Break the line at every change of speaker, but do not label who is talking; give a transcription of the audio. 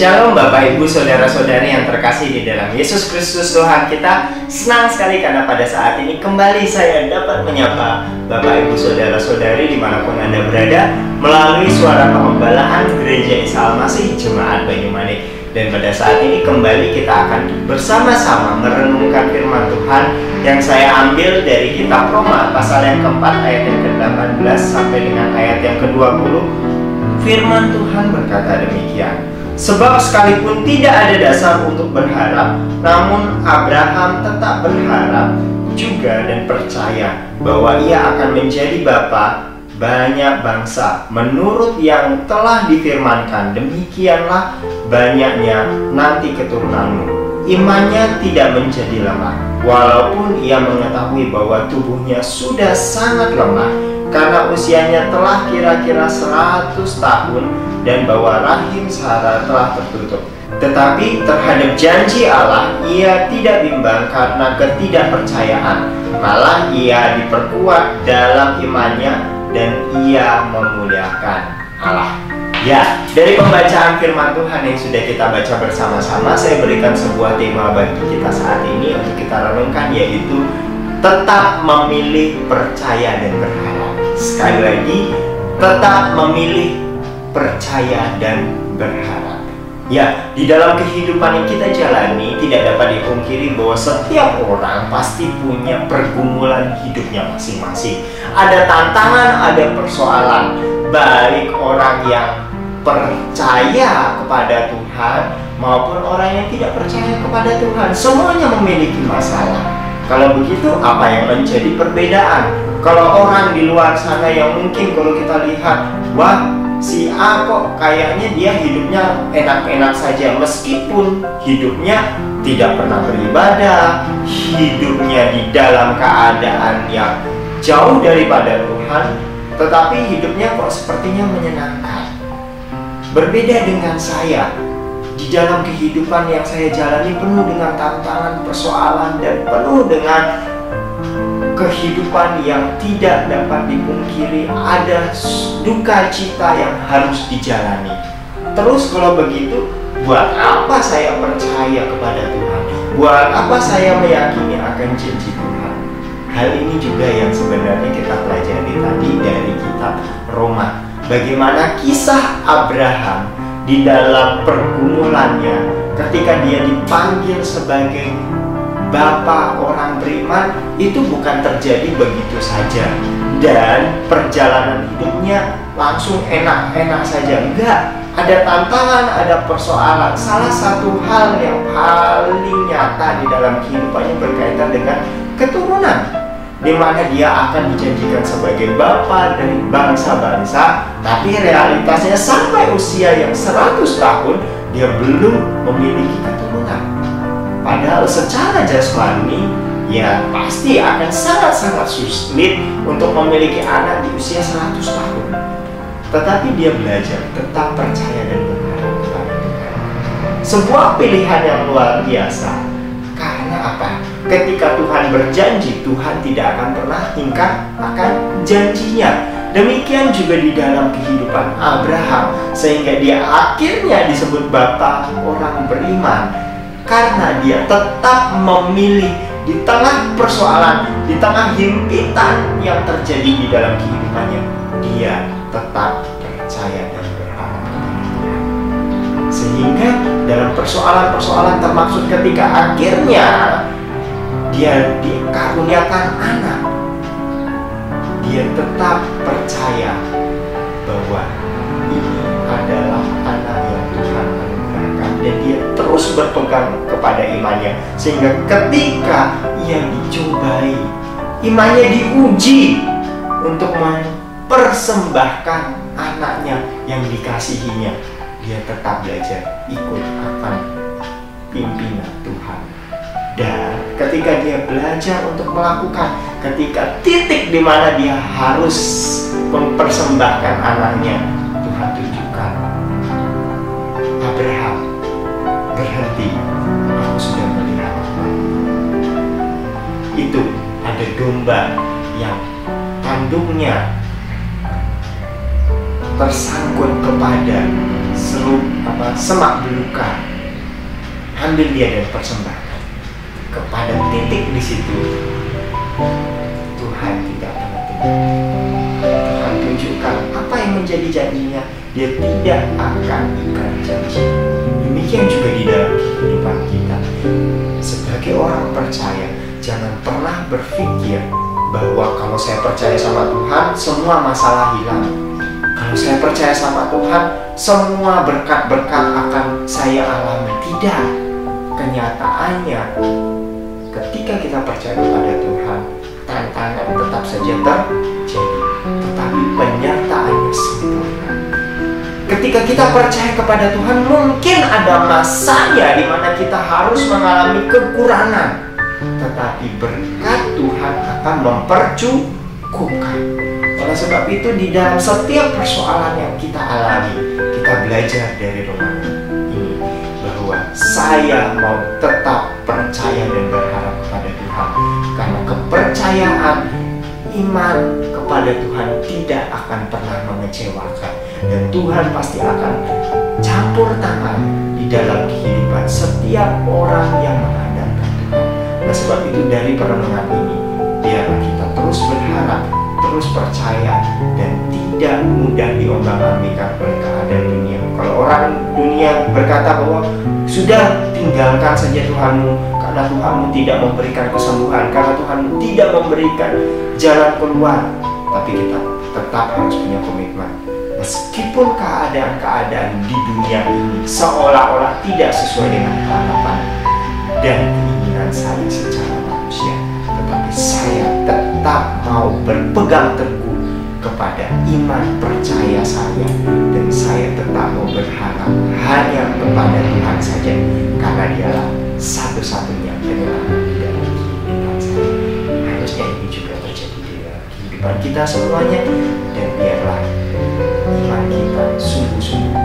Shalom Bapak Ibu Saudara-saudari yang terkasih di dalam Yesus Kristus Tuhan kita. Senang sekali karena pada saat ini kembali saya dapat menyapa Bapak Ibu Saudara-saudari dimanapun Anda berada melalui suara pengembalaan Gereja Isa Al-Masih Jemaat Banyumanik. Dan pada saat ini kembali kita akan bersama-sama merenungkan firman Tuhan yang saya ambil dari kitab Roma pasal yang keempat ayat yang ke-18 sampai dengan ayat yang ke-20. Firman Tuhan berkata demikian: sebab sekalipun tidak ada dasar untuk berharap, namun Abraham tetap berharap juga dan percaya bahwa ia akan menjadi bapa banyak bangsa menurut yang telah difirmankan, demikianlah banyaknya nanti keturunanmu. Imannya tidak menjadi lemah, walaupun ia mengetahui bahwa tubuhnya sudah sangat lemah karena usianya telah kira-kira 100 tahun dan bahwa rahim Sarah telah tertutup. Tetapi terhadap janji Allah ia tidak bimbang karena ketidakpercayaan, malah ia diperkuat dalam imannya dan ia memuliakan Allah. Ya, dari pembacaan firman Tuhan yang sudah kita baca bersama-sama, saya berikan sebuah tema bagi kita saat ini untuk kita renungkan, yaitu tetap memilih percaya dan berharap. Sekali lagi, tetap memilih percaya dan berharap. Ya, di dalam kehidupan yang kita jalani tidak dapat dipungkiri bahwa setiap orang pasti punya pergumulan hidupnya masing-masing. Ada tantangan, ada persoalan. Baik orang yang percaya kepada Tuhan maupun orang yang tidak percaya kepada Tuhan, semuanya memiliki masalah. Kalau begitu, apa yang menjadi perbedaan? Kalau orang di luar sana yang mungkin kalau kita lihat, wah, si A kok kayaknya dia hidupnya enak-enak saja, meskipun hidupnya tidak pernah beribadah, hidupnya di dalam keadaan yang jauh daripada Tuhan, tetapi hidupnya kok sepertinya menyenangkan. Berbeda dengan saya, di dalam kehidupan yang saya jalani penuh dengan tantangan, persoalan, dan penuh dengan kehidupan yang tidak dapat dipungkiri. Ada duka cita yang harus dijalani. Terus kalau begitu, buat apa saya percaya kepada Tuhan? Buat apa saya meyakini akan janji Tuhan? Hal ini juga yang sebenarnya kita pelajari tadi dari kitab Roma. Bagaimana kisah Abraham di dalam pergumulannya ketika dia dipanggil sebagai bapa orang beriman, itu bukan terjadi begitu saja dan perjalanan hidupnya langsung enak-enak saja. Enggak, ada tantangan, ada persoalan. Salah satu hal yang paling nyata di dalam kehidupannya berkaitan dengan keturunan, di mana dia akan dijanjikan sebagai bapa dari bangsa-bangsa, tapi realitasnya sampai usia yang 100 tahun dia belum memiliki keturunan. Padahal secara jasmani ya pasti akan sangat-sangat sulit untuk memiliki anak di usia 100 tahun. Tetapi dia belajar tetap percaya dan berharap kepada Tuhan. Sebuah pilihan yang luar biasa. Karena apa? Ketika Tuhan berjanji, Tuhan tidak akan pernah ingkar akan janjinya. Demikian juga di dalam kehidupan Abraham, sehingga dia akhirnya disebut bapa orang beriman, karena dia tetap memilih di tengah persoalan, di tengah himpitan yang terjadi di dalam kehidupannya, dia tetap percaya dan berharap. Sehingga dalam persoalan-persoalan, termaksud ketika akhirnya dia dikaruniakan anak, dia tetap percaya bahwa ini adalah anak yang Tuhan anugerahkan, dan dia terus berpegang kepada imannya. Sehingga ketika ia dicobai, imannya diuji untuk mempersembahkan anaknya yang dikasihinya, dia tetap belajar ikut akan pimpinan Tuhan. Dan ketika dia belajar untuk melakukan, ketika titik di mana dia harus mempersembahkan anaknya, Tuhan tunjukkan, Abraham, berhenti, aku sudah melihat. Itu ada domba yang tanduknya tersangkut kepada semak belukar, ambil dia dan persembahkan kepada titik di situ. Tuhan tidak pernah tinggal. Tuhan tunjukkan apa yang menjadi janjinya, dia tidak akan ingkar janji. Demikian juga di dalam kehidupan kita. Sebagai orang percaya, jangan pernah berpikir bahwa kalau saya percaya sama Tuhan, semua masalah hilang. Kalau saya percaya sama Tuhan, semua berkat-berkat akan saya alami. Tidak. Kenyataannya, ketika kita percaya kepada Tuhan, tantangan tetap saja terjadi, tetapi penyertaannya sempurna. Ketika kita percaya kepada Tuhan, mungkin ada masanya di mana kita harus mengalami kekurangan, tetapi berkat Tuhan akan mempercukupkan. Oleh sebab itu, di dalam setiap persoalan yang kita alami, kita belajar dari Roma ini bahwa saya mau tetap percaya dan berharap kepada Tuhan, karena kepercayaan iman kepada Tuhan tidak akan pernah mengecewakan, dan Tuhan pasti akan campur tangan di dalam kehidupan setiap orang yang mengandalkan Tuhan. Oleh sebab itu, dari perenungan ini, biarlah kita terus berharap, terus percaya, dan tidak mudah diombang-ambingkan oleh keadaan dunia. Kalau orang dunia berkata bahwa sudah tinggalkan saja Tuhanmu, karena Tuhanmu tidak memberikan kesembuhan, karena Tuhanmu tidak memberikan jalan keluar, tapi kita tetap harus punya komitmen. Meskipun keadaan-keadaan di dunia ini seolah-olah tidak sesuai dengan harapan dan keinginan saya secara manusia, tetapi saya tetap mau berpegang teguh kepada iman percaya saya, dan saya tetap mau berharap hanya kepada Tuhan saja, karena Dialah satu-satunya penyelamat di dalam kehidupan saya. Harusnya ini juga terjadi di dalam kehidupan kita semuanya, dan biarlah iman kita sungguh-sungguh